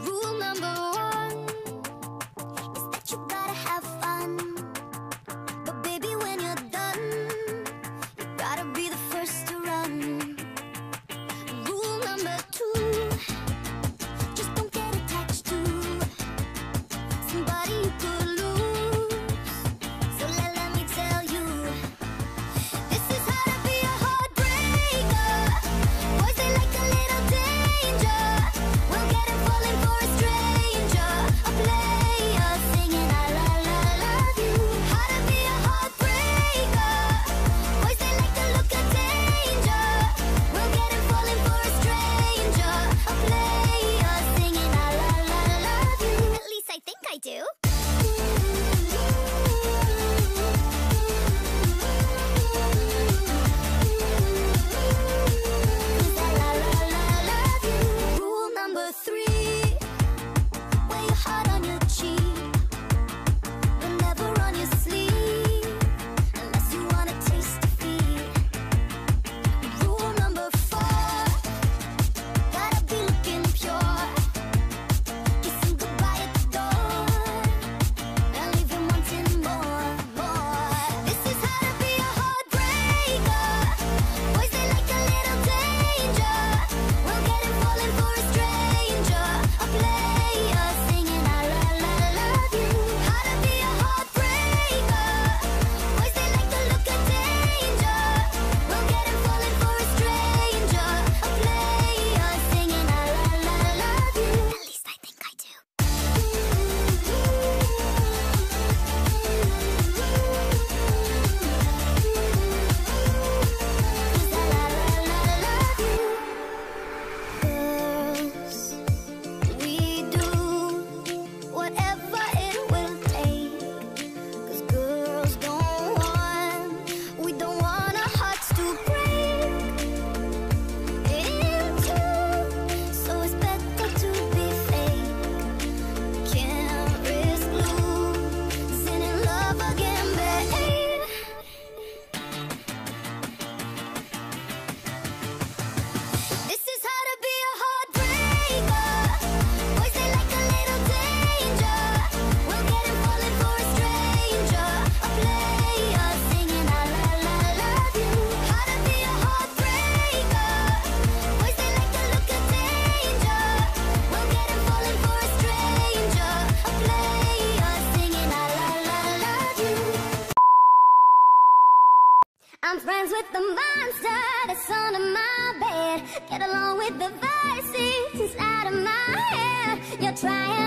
Rule number one is that you gotta have fun. But baby, when you're done, you gotta be the first to run. Rule number two, just don't get attached to somebody you could lose. So let me tell you, this is how to be a heartbreaker. Boys, they like a little danger. We'll get him falling for a stranger, a player singing I love you. How to be a heartbreaker. Boys, they like the look of danger. We'll get him falling for a stranger, a player singing I love you. At least I think I do. Rule number three, wear your heart on your cheek, but never on your sleeve, unless you wanna taste defeat. Rule number four, gotta be looking pure, kiss him goodbye at the door, and leave him wanting more. This is how to be a heartbreaker. Boys, they like a little danger. We'll get him falling for a stranger, a player singing I love you. How to be a heartbreaker. Boys, they like the look of danger. We'll get him falling for a stranger, a player singing I love you. At least I think I do. Girls, we do whatever it will take. 'Cause girls we don't want our hearts to break in two. So it's better to be fake. Can't risk losing in love again, babe. This is how to be a heartbreaker. Boys, they like a little danger. We'll get him falling for a stranger, a player singing I love you. How to be a heartbreaker. Boys, they like the look of danger. We'll get him falling for a stranger, a player singing I love you. I'm friends with the monster that's under my bed. Get along with the voices inside of my head. You're trying